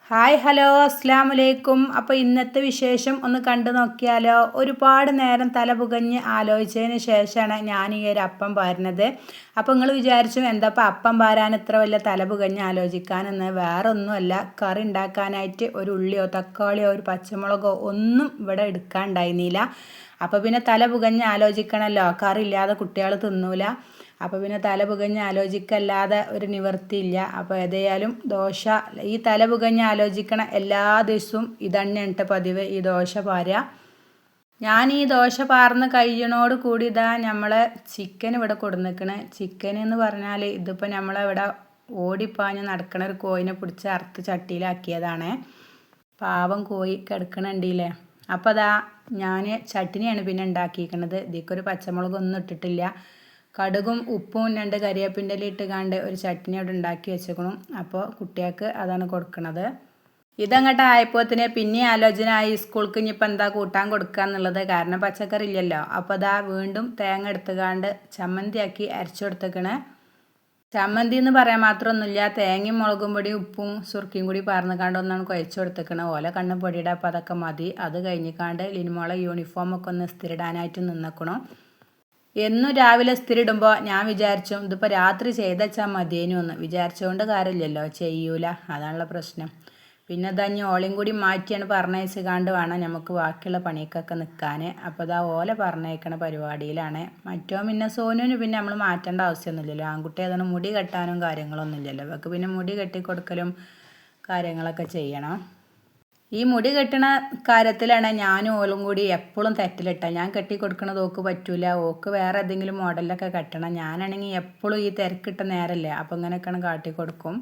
Hi hello അസ്സാം വലൈക്കും. അപ്പോൾ ഇന്നത്തെ വിശേഷം ഒന്ന് കണ്ടു നോക്കിയാലോ. ഒരുപാട് നേരം തല പുകഞ്ഞ് ആലോചിച്ചതിന് ശേഷമാണ് ഞാൻ ഈ ഒരു അപ്പം പാരുന്നത്. അപ്പോൾ നിങ്ങൾ വിചാരിച്ചു എന്താ ഇപ്പോൾ അപ്പം പാരാൻ ഇത്ര വലിയ തല പുകഞ്ഞ് ആലോചിക്കാനെന്ന്. വേറെ ഒന്നുമല്ല, കറി ഉണ്ടാക്കാനായിട്ട് ഒരു ഉള്ളിയോ തക്കാളിയോ ഒരു പച്ചമുളകോ ഒന്നും ഇവിടെ എടുക്കാനുണ്ടായിരുന്നില്ല. അപ്പോൾ പിന്നെ തല പുകഞ്ഞ് ആലോചിക്കണമല്ലോ, കറി ഇല്ലാതെ കുട്ടികൾ തിന്നൂല. അപ്പോൾ പിന്നെ തല പുകഞ്ഞ് ആലോചിക്കല്ലാതെ ഒരു നിവൃത്തിയില്ല. അപ്പോൾ ഏതായാലും ദോശ, ഈ തല പുകഞ്ഞ് ആലോചിക്കണ എല്ലാ ദിവസവും ഇതന്നെയാണ് പതിവ്, ഈ ദോശ പാരുക. ഞാൻ ഈ ദോശ പാർന്ന് കഴിയണോട് കൂടി ഇതാ നമ്മളെ ചിക്കൻ ഇവിടെ കൊടുന്നിക്കണ്. ചിക്കൻ എന്ന് പറഞ്ഞാൽ ഇതിപ്പോൾ നമ്മളിവിടെ ഓടിപ്പാഞ്ഞ് നടക്കണ ഒരു കോയിനെ പിടിച്ച് അറുത്ത് ചട്ടിയിലാക്കിയതാണ്. പാവം കോയി കിടക്കണുണ്ടല്ലേ. അപ്പോൾ അതാ ഞാൻ ചട്ടിനിയാണ് പിന്നെ ഉണ്ടാക്കിയിരിക്കണത്. ഇതിക്കൊരു പച്ചമുളകൊന്നും ഇട്ടിട്ടില്ല. കടുകും ഉപ്പും 2 കരിവേപ്പിൻ്റെ ഇല ഇട്ടുകാണ്ട് ഒരു ചട്നി അവിടെ ഉണ്ടാക്കി വെച്ചേക്കണം. അപ്പോൾ കുട്ടികൾക്ക് അതാണ് കൊടുക്കുന്നത്. ഇതങ്ങോട്ട് ആയപ്പോത്തിന് പിന്നെ ആലോചന ആയി സ്കൂൾക്ക് ഇനിയിപ്പോൾ എന്താ കൂട്ടാൻ കൊടുക്കുക എന്നുള്ളത്. കാരണം പച്ചക്കറി ഇല്ലല്ലോ. അപ്പോൾ അതാ വീണ്ടും തേങ്ങ എടുത്തുകാണ്ട് ചമ്മന്തിയാക്കി അരച്ചു കൊടുത്തേക്കണേ. ചമ്മന്തി എന്ന് പറയാൻ മാത്രമൊന്നുമില്ല, തേങ്ങയും മുളകും പൊടിയും ഉപ്പും സുർക്കയും കൂടി പാർന്നുകാണ്ട് ഒന്നാണ് കുഴച്ച് കൊടുത്തേക്കണത്. ഓല കണ്ണ് പൊടിയുടെ അപ്പോൾ അതൊക്കെ മതി. അത് കഴിഞ്ഞിക്കാണ്ട് ലിനിമോളെ യൂണിഫോമൊക്കെ ഒന്ന് ഇസ്തിരിടാനായിട്ട് നിന്നേക്കണം. എന്നും രാവിലെ ഇസ്തിരിടുമ്പോൾ ഞാൻ വിചാരിച്ചു ഇതിപ്പോൾ രാത്രി ചെയ്തച്ചാൽ മതിയേനു എന്ന്. വിചാരിച്ചുകൊണ്ട് കാര്യമില്ലല്ലോ, ചെയ്യൂല, അതാണുള്ള പ്രശ്നം. പിന്നെ ഇതാ ഓളയും കൂടി മാറ്റിയാണ് പറഞ്ഞയച്ചുകാണ്ട് വേണം നമുക്ക് ബാക്കിയുള്ള പണിക്കൊക്കെ നിൽക്കാൻ. അപ്പോൾ ഇതാ ഓല പറഞ്ഞയക്കണ പരിപാടിയിലാണ്. മറ്റോ പിന്നെ സോനുവിന് പിന്നെ നമ്മൾ മാറ്റേണ്ട ആവശ്യമൊന്നുമില്ലല്ലോ. ആൺകുട്ടി അതാണ് മുടി കെട്ടാനും കാര്യങ്ങളൊന്നുമില്ലല്ലോ. അവർക്ക് പിന്നെ മുടി കെട്ടിക്കൊടുക്കലും കാര്യങ്ങളൊക്കെ ചെയ്യണം. ഈ മുടി കെട്ടണ കാര്യത്തിലാണ് ഞാനും ഓളും കൂടി എപ്പോഴും തെറ്റിലിട്ട. ഞാൻ കെട്ടി കൊടുക്കണത് ഓക്ക് പറ്റൂല, ഓക്ക് വേറെ ഏതെങ്കിലും മോഡലിലൊക്കെ കെട്ടണം. ഞാനാണെങ്കിൽ എപ്പോഴും ഈ തിരക്കിട്ട നേരല്ലേ, അപ്പോൾ ഇങ്ങനെയൊക്കെയാണ് കാട്ടിക്കൊടുക്കും.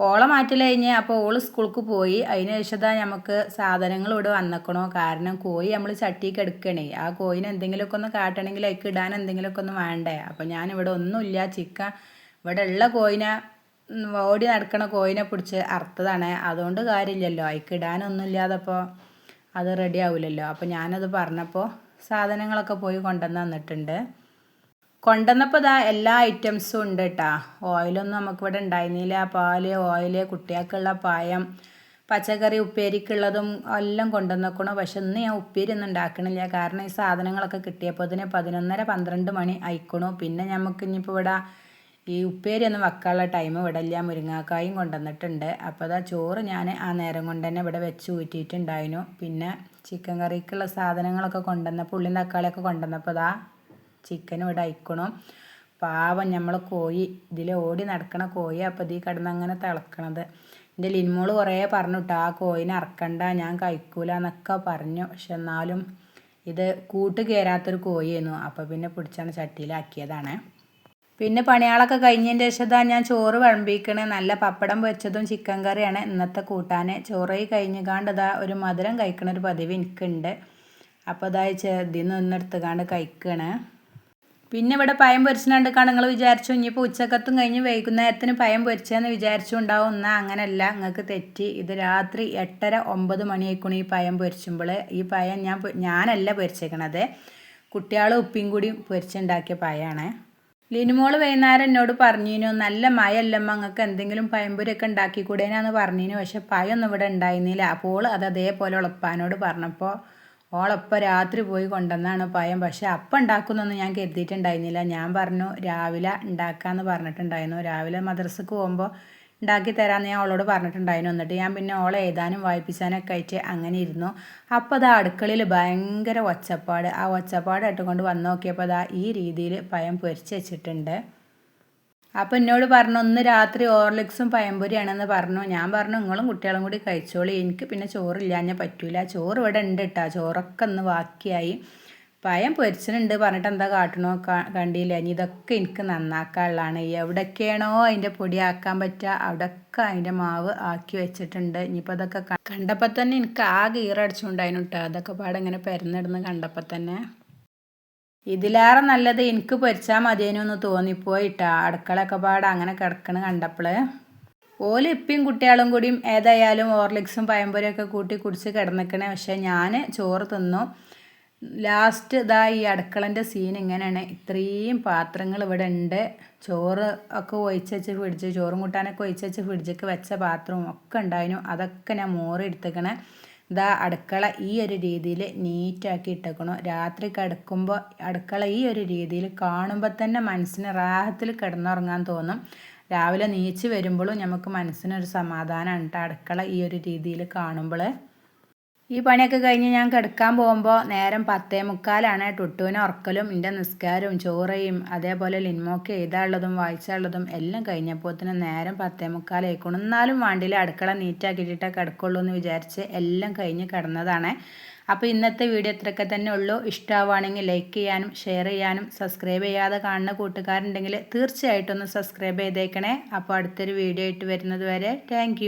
ഓളെ മാറ്റൽ കഴിഞ്ഞ് അപ്പോൾ ഓള് സ്കൂൾക്ക് പോയി. അതിന് ശേഷം നമുക്ക് സാധനങ്ങൾ ഇവിടെ വന്നേക്കണോ. കാരണം കോഴി നമ്മൾ ചട്ടിക്ക് എടുക്കണേ. ആ കോഴിനെ എന്തെങ്കിലുമൊക്കെ ഒന്ന് കാട്ടണമെങ്കിൽ അതിക്ക് ഇടാൻ എന്തെങ്കിലുമൊക്കെ ഒന്ന് വേണ്ടേ. അപ്പോൾ ഞാനിവിടെ ഒന്നുമില്ല, ചിക്കൻ ഇവിടെ ഉള്ള കോഴിനെ ഓടി നടക്കണ കോഴിനെ പിടിച്ച് അറുത്തതാണ്. അതുകൊണ്ട് കാര്യമില്ലല്ലോ, അതിക്ക് ഇടാനൊന്നുമില്ലാതപ്പോൾ അത് റെഡി ആവില്ലല്ലോ. അപ്പോൾ ഞാനത് പറഞ്ഞപ്പോൾ സാധനങ്ങളൊക്കെ പോയി കൊണ്ടുവന്ന് തന്നിട്ടുണ്ട്. കൊണ്ടുവന്നപ്പോൾ ഇതാ എല്ലാ ഐറ്റംസും ഉണ്ട് കേട്ടോ. ഓയിലൊന്നും നമുക്കിവിടെ ഉണ്ടായിരുന്നില്ല. പാല്, ഓയിൽ, കുട്ടികൾക്കുള്ള പായം, പച്ചക്കറി ഉപ്പേരിക്കുള്ളതും എല്ലാം കൊണ്ടുവന്നേക്കണം. പക്ഷെ ഇന്ന് ഞാൻ ഉപ്പേരി ഒന്നും ഉണ്ടാക്കണില്ല. കാരണം ഈ സാധനങ്ങളൊക്കെ കിട്ടിയപ്പോൾ ഇതിന് 11:30-12 മണി ആയിക്കണു. പിന്നെ നമുക്ക് ഇനിയിപ്പോൾ ഇവിടെ ഈ ഉപ്പേരി ഒന്നും വെക്കാനുള്ള ടൈം ഇവിടെ ഇല്ല. മുരിങ്ങാക്കായും കൊണ്ടുവന്നിട്ടുണ്ട്. അപ്പോൾ അതാ ചോറ് ഞാൻ ആ നേരം കൊണ്ട് തന്നെ ഇവിടെ വെച്ച് ഊറ്റിയിട്ടുണ്ടായിരുന്നു. പിന്നെ ചിക്കൻ കറിക്കുള്ള സാധനങ്ങളൊക്കെ കൊണ്ടുവന്നപ്പോൾ ഉള്ളിയും തക്കാളിയൊക്കെ കൊണ്ടുവന്നപ്പോൾ അതാ ചിക്കൻ ഇവിടെ അയക്കണം. പാവം നമ്മൾ കോഴി ഇതിൽ ഓടി നടക്കണ കോഴി. അപ്പോൾ ഇതിൽ കിടന്ന് അങ്ങനെ തിളക്കണത്. എൻ്റെ ലിൻമോള് കുറേ പറഞ്ഞു കേട്ടോ, ആ കോഴിനെ അറക്കണ്ട, ഞാൻ കഴിക്കൂല എന്നൊക്കെ പറഞ്ഞു. പക്ഷെ എന്നാലും ഇത് കൂട്ട് കയറാത്തൊരു കോഴിയായിരുന്നു. അപ്പോൾ പിന്നെ പിടിച്ചാണ് ചട്ടിയിലാക്കിയതാണ്. പിന്നെ പണികളൊക്കെ കഴിഞ്ഞതിൻ്റെ ശേഷം ഞാൻ ചോറ് വിളമ്പിക്കണേ. നല്ല പപ്പടം പൊരിച്ചതും ചിക്കൻ കറിയാണ് ഇന്നത്തെ കൂട്ടാൻ. ചോറ് കഴിഞ്ഞുകാണ്ട് ഇതാ ഒരു മധുരം കഴിക്കണ ഒരു പതിവ് എനിക്കുണ്ട്. അപ്പോൾ ഇതാ ഇതിൽ നിന്നെടുത്തുകാണ്ട് കഴിക്കണേ. പിന്നെ ഇവിടെ പയം പൊരിച്ചിട്ടുണ്ടാണ്. നിങ്ങൾ വിചാരിച്ചു ഇനിയിപ്പോൾ ഉച്ചക്കത്തും കഴിഞ്ഞ് വൈകുന്നേരത്തിന് പയം പൊരിച്ചതെന്ന് വിചാരിച്ചുണ്ടാവും. എന്നാൽ അങ്ങനെയല്ല, നിങ്ങൾക്ക് തെറ്റി. ഇത് രാത്രി 8:30-9 മണിയായിക്കണം ഈ പയം പൊരിച്ചുമ്പോൾ. ഈ പയം ഞാനല്ല പൊരിച്ചേക്കണത്, കുട്ടികളും ഉപ്പിയും കൂടി പൊരിച്ചുണ്ടാക്കിയ പയമാണ്. ലിനുമോള് വൈകുന്നേരം എന്നോട് പറഞ്ഞിനു നല്ല മഴയല്ലമ്മ, നിങ്ങൾക്ക് എന്തെങ്കിലും പയമ്പൊരിയൊക്കെ ഉണ്ടാക്കിക്കൂടേനാന്ന് പറഞ്ഞിനു. പക്ഷെ പയൊന്നും ഇവിടെ ഉണ്ടായിരുന്നില്ല. അപ്പോൾ അത് അതേപോലെ ഉളപ്പാനോട് പറഞ്ഞപ്പോൾ ഓളപ്പം രാത്രി പോയി കൊണ്ടുവന്നാണ് പയം. പക്ഷെ അപ്പം ഉണ്ടാക്കുന്നൊന്നും ഞാൻ കരുതിയിട്ടുണ്ടായിരുന്നില്ല. ഞാൻ പറഞ്ഞു രാവിലെ ഉണ്ടാക്കാമെന്ന് പറഞ്ഞിട്ടുണ്ടായിരുന്നു. രാവിലെ മദ്രസക്ക് പോകുമ്പോൾ ഉണ്ടാക്കി തരാമെന്ന് ഞാൻ അവളോട് പറഞ്ഞിട്ടുണ്ടായിരുന്നു. എന്നിട്ട് ഞാൻ പിന്നെ ഓളെ എഴുതാനും വായിപ്പിച്ചാനൊക്കെ ആയിട്ട് അങ്ങനെ ഇരുന്നു. അപ്പോൾ അതാ അടുക്കളയിൽ ഭയങ്കര ഒച്ചപ്പാട്. ആ ഒച്ചപ്പാട് ഇട്ടുകൊണ്ട് വന്ന് നോക്കിയപ്പോൾ അതാ ഈ രീതിയിൽ പയം പൊരിച്ച് വെച്ചിട്ടുണ്ട്. അപ്പോൾ എന്നോട് പറഞ്ഞു ഒന്ന് രാത്രി ഓർലിക്സും പയമ്പൊരിയാണെന്ന് പറഞ്ഞു. ഞാൻ പറഞ്ഞു നിങ്ങളും കുട്ടികളും കൂടി കഴിച്ചോളി, എനിക്ക് പിന്നെ ചോറില്ലാഞ്ഞാൽ പറ്റൂല. ചോറ് ഇവിടെ ഉണ്ട് കേട്ടോ, ചോറൊക്കെ ഒന്ന് ബാക്കിയായി. പയം പൊരിച്ചിട്ടുണ്ട് പറഞ്ഞിട്ട് എന്താ കാട്ടണോ കണ്ടില്ല. ഇനി ഇതൊക്കെ എനിക്ക് നന്നാക്കാനുള്ളതാണ്. എവിടെയൊക്കെയാണോ അതിൻ്റെ പൊടി ആക്കാൻ പറ്റുക അവിടെയൊക്കെ അതിൻ്റെ മാവ് ആക്കി വെച്ചിട്ടുണ്ട്. ഇനിയിപ്പോൾ അതൊക്കെ കണ്ടപ്പോൾ തന്നെ എനിക്ക് ആകെ ഈറടിച്ചുകൊണ്ടായിരുന്നു കേട്ടോ. അതൊക്കെ പാടെ ഇങ്ങനെ പെരന്നിടുന്ന് കണ്ടപ്പോൾ തന്നെ ഇതിലേറെ നല്ലത് എനിക്ക് പൊരിച്ചാൽ മതിയെന്ന് തോന്നിപ്പോയിട്ടാ. അടുക്കളയൊക്കെ പാടെ അങ്ങനെ കിടക്കണ കണ്ടപ്പോൾ ഓല് ഇപ്പിയും കുട്ടികളും കൂടിയും ഏതായാലും ഓർലിക്സും പയമ്പൊരിയൊക്കെ കൂട്ടി കുടിച്ച് കിടന്നിക്കണേ. പക്ഷേ ഞാൻ ചോറ് തിന്നു. ലാസ്റ്റ് ഇതാ ഈ അടുക്കളൻ്റെ സീൻ ഇങ്ങനെയാണ്. ഇത്രയും പാത്രങ്ങൾ ഇവിടെ ഉണ്ട്. ചോറ് ഒക്കെ ഒഴിച്ച് ഫ്രിഡ്ജ്, ചോറും കൂട്ടാനൊക്കെ ഒഴിച്ച് ഫ്രിഡ്ജിക്ക് വെച്ച പാത്രവും ഒക്കെ ഉണ്ടായിരുന്നു. അതൊക്കെ ഞാൻ എടുത്തേക്കണേ. ഇതാ അടുക്കള ഈ ഒരു രീതിയിൽ നീറ്റാക്കി ഇട്ടേക്കണു. രാത്രി കിടക്കുമ്പോൾ അടുക്കള ഈ ഒരു രീതിയിൽ കാണുമ്പോൾ തന്നെ മനസ്സിന് റാഹത്തിൽ കിടന്നുറങ്ങാൻ തോന്നും. രാവിലെ നീച്ച് വരുമ്പോഴും നമുക്ക് മനസ്സിനൊരു സമാധാനമാണ് കേട്ടോ അടുക്കള ഈ ഒരു രീതിയിൽ കാണുമ്പോൾ. ഈ പണിയൊക്കെ കഴിഞ്ഞ് ഞാൻ കിടക്കാൻ പോകുമ്പോൾ നേരം 10:45 ടുട്ടുവിനെ ഉറക്കലും എൻ്റെ നിസ്കാരവും ചോറയും അതേപോലെ ലിൻമോക്ക് എഴുതാനുള്ളതും വായിച്ചാനുള്ളതും എല്ലാം കഴിഞ്ഞപ്പോഴത്തേനും നേരം 10:45 ആയിക്കണം. എന്നാലും വണ്ടിയിൽ അടുക്കള നീറ്റാക്കിയിട്ടേ കിടക്കുള്ളൂ എന്ന് വിചാരിച്ച് എല്ലാം കഴിഞ്ഞ് കിടന്നതാണ്. അപ്പോൾ ഇന്നത്തെ വീഡിയോ ഇത്രയൊക്കെ തന്നെ ഉള്ളൂ. ഇഷ്ടമാവുകയാണെങ്കിൽ ലൈക്ക് ചെയ്യാനും ഷെയർ ചെയ്യാനും സബ്സ്ക്രൈബ് ചെയ്യാതെ കാണുന്ന കൂട്ടുകാരുണ്ടെങ്കിൽ തീർച്ചയായിട്ടും ഒന്ന് സബ്സ്ക്രൈബ് ചെയ്തേക്കണേ. അപ്പോൾ അടുത്തൊരു വീഡിയോ ആയിട്ട് വരുന്നത് വരെ താങ്ക്